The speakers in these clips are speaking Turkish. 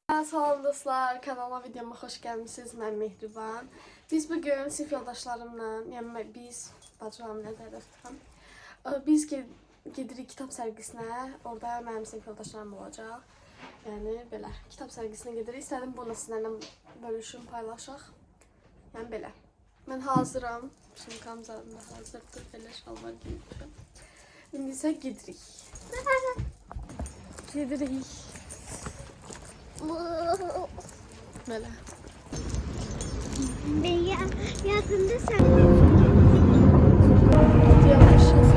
Salam dostlar, kanalıma videoma xoş gəlmisiniz. Mən Mehriban. Biz bugün sinif yoldaşlarımla, yəni biz bacılarımla tərəfdən biz gedirik kitab sərgisinə. Orada mənim sinif yoldaşlarım olacaq. Yəni belə kitab sərgisinə gedirik. İstədim bunu sizlərlə bölüşüm, paylaşaq. Yəni belə. Mən hazıram. Şimdi kamzarım da hazırdır. Belə şalvar giymişəm. İndi isə gedirik. Gedirik. Böyle. Ben yakında sen Gidiyormuşuz.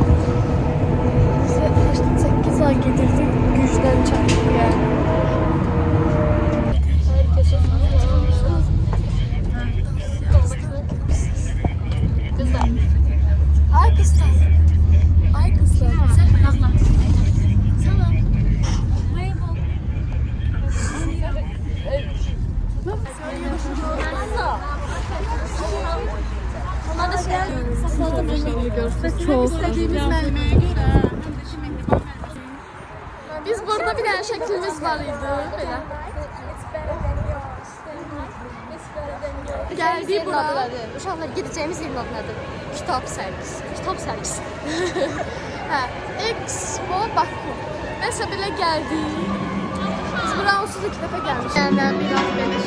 Bize 8 ay getirdik. Güçten çarptık yani. Herkese kızlar. Ay kızlar. Ay kızlar. Selam. Selam. Merhaba. Çok istediğimiz melmeye göre. Biz burada bir tane şeklimiz var idi. Böyle. Geldi burada. Uşaqlar gideceğimiz yerin adı nədir? Kitap sergisi. Kitap sergisi. Hə, Expo Baku. Mesela belə gəldik. Biz bura onsuz 2 dəfə gəlmişik. Səndən biraz belə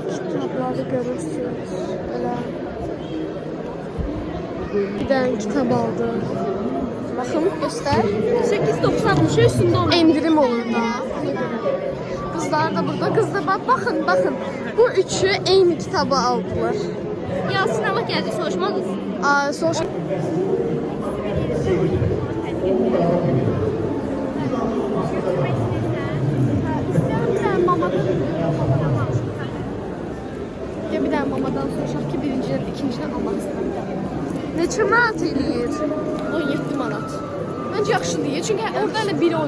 Kitapları görürsünüz. Böyle. Bir tane kitap aldım. Bakın göster. 8.90 şey üstündə olur. İndirim olur da. Kızlar da burada. Kızlar bakın. Bu üçü aynı kitabı aldılar. Ya sınava gəldik, soruşmadınız. Sonuç... Ya bir tane mamadan soruşaq ki, birinciden, ikinciden almaq istəyirəm. Neçə manat eləyir? 17 manat. Məncə yaxşı deyil, çünki orada hələ biri 13.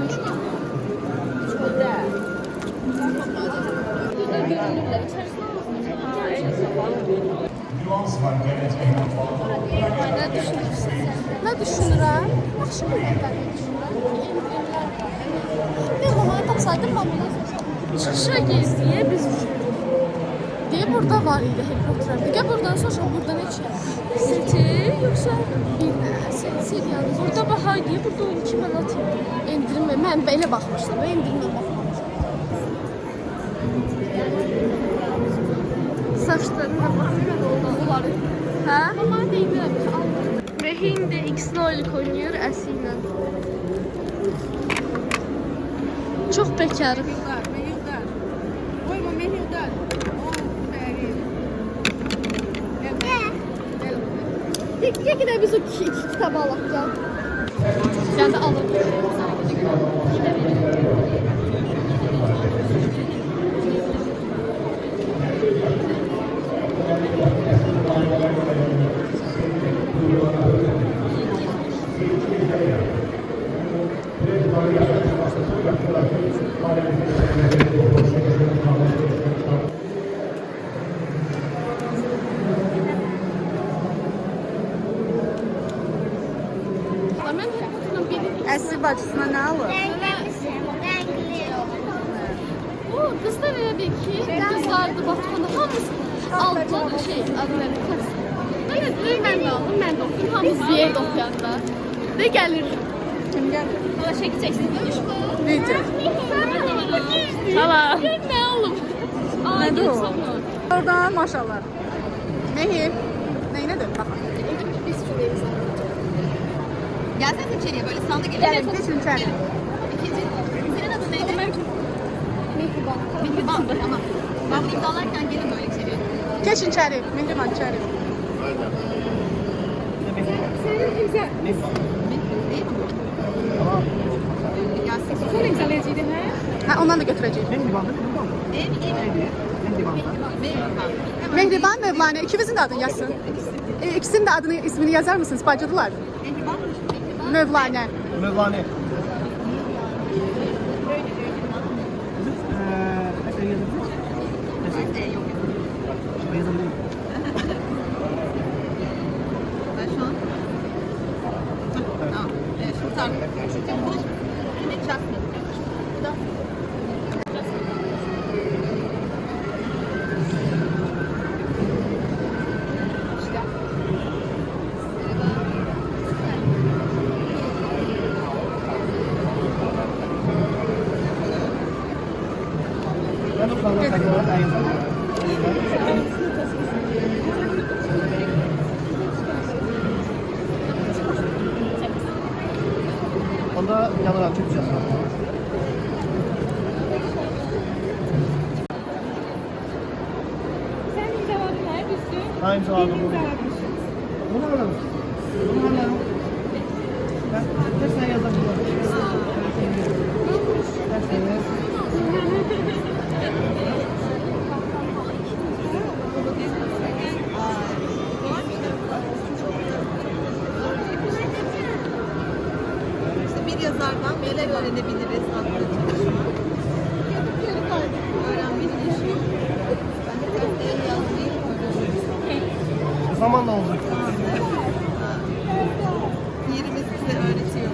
Ne düşünürəm? Yaxşı bir məqam düşünürəm. Bir mama tapsaydım mamadan çıxışa gezdiyə biz diye burada var idi Harry Potter. Peki buradan sonra burada ne çıkıyor? Seti yoksa bir seti yani. Burada bahar diye burada 12 manat indirme. Ben böyle bakmıştım. Ben indirme bakmamıştım. Saçlarına bakıyorum onları. Ha? Ama değil mi? Ve hindi X-Noil oynuyor Asiyle. Çok bekarım. Ya gider biz o iki kitabı alalım ya. Ben de alırım. Əsli bacısına nə alır? renkli. O kızlar elə bil ki, kızlardı Batuhan'da hamısı aldılar şey adları kız. Öyle değil ben de aldım, ben de okudum. Hamısı bir yerde okuyanda. Ne gelir? Kim gəlir? Bana çekeceksin. Necə? Hala. Ne oğlum? Nədir o? Oradan maşallah. Mehir. Neynədir? Baxın. Biz şuradayız. Gelsene içeriye böyle sandık gibi. Gəlin, keçin içəri. İkinci. Senin adın neydi? Mehriban. Mehriban. Tamam. Ben bunu imzalarken gelin böyle içeriye. Keçin içəri. Mehriban içəri. Senin imza. Değil mi bu? Tamam. Gelsin. Sen imzalayıcıydı he? Hə, ondan da götürəcəyik. Mehriban. Mehriban, Mevlane. İkinizin de adını yazsın. İkisinin de adını, ismini yazar mısınız? Bacıdılar. Mehriban mı? Mevlane. Mevlane. Ben şu an... Tamam. Evet, şu tarz. Bu ne? Jasmine. Ha imzaladım bunu. Bunu alalım. Bunu alalım. Ben hepsine yazabilirim. Hepsine. İşte bir yazardan neler öğrenebiliriz adlı çalışma. Öğrenmenin eşi. Ben de biraz el yazmayı öğreniyorum. Zamanla olacak. Yerimiz bize öğretiyor.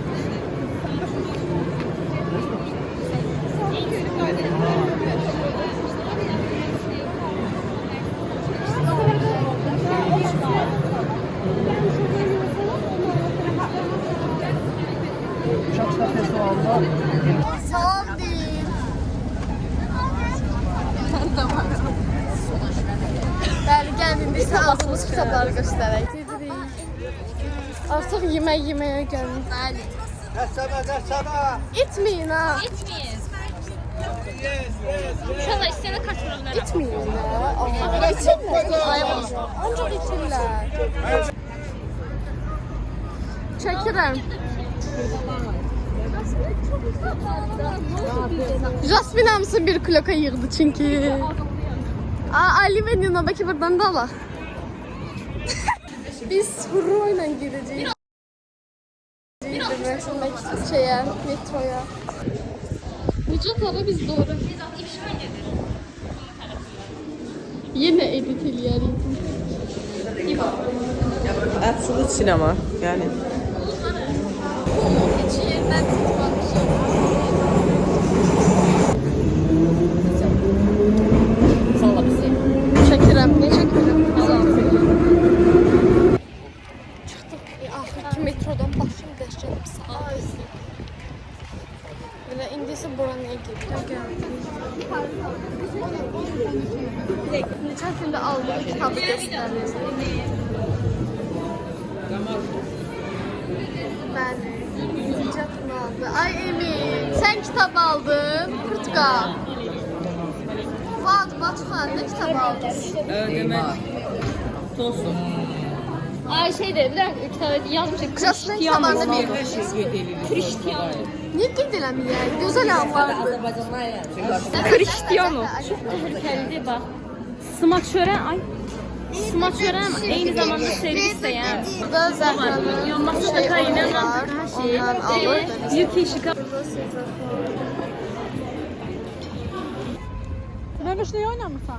Uşaklar Festival'da Salam deyin. Bəli, gəlin indi sizə aldığımız kitabları göstərək. Gedirik. Artıq yemək yeməyə gəlin. Bəli. İtməyin ha. İnşallah istəyənə kart vururlar. İtməyin ha. Allah. İçirlər. Ancaq içirlər. Çəkirəm. Jasmine hamısı bir kloka yığdı çünkü. Ali ve Nina belki buradan da ala. Biz Hurro ile gideceğiz. Şeye, metroya. Necat abi biz doğru. Yine edit eləyirik. Absolut sinema yani. Hiç yerinden tutmamışım. Salla bizi. Çəkirəm, ne çəkirəm? Çıxdıq, axırki metrodan başım dəşkəlib sağa. Belə indi isə bura nəyə gedir? Neçə gündə aldığım kitabı göstərir. Bəli, Necat bunu aldı. Ay Emin, sen kitap aldın, Kurtka. Fuat Batuhan ne kitap aldın? Ödemek. Tosun. Ay şey de bir dakika kitap yazmıştık. Jasmine kitabında bir Cristiano. Niye gidiləməyək? Gözəl alvardı. Cristiano. Çok tehlikeli bak. Smaçören ay. Smaçören aynı zamanda servis de yani. Burada Zəhranın Yolması da kaynayan her şeyi. Ondan alırdı. Yuki şıka. Memiş neyi oynamırsan?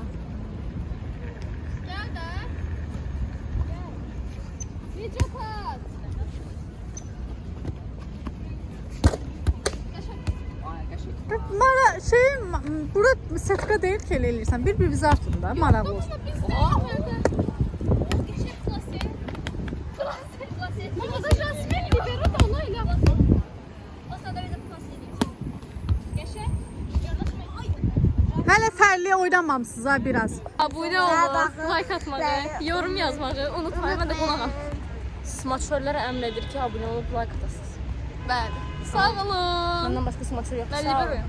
Mara burada setka değil ki elə eləyirsən. Bir bizi artın da maraqlı olsun. Hələ fərli oynamamısınız ha biraz. Abone olmak, like atmayı, yorum yazmayı unutmayın. Ben de qonağam. Smaçörlərə əmr edir ki, abunə olub like atasınız. Bəli. Sağ olun. Məndən başqa smaçör yoxdur. Mən liberoyum.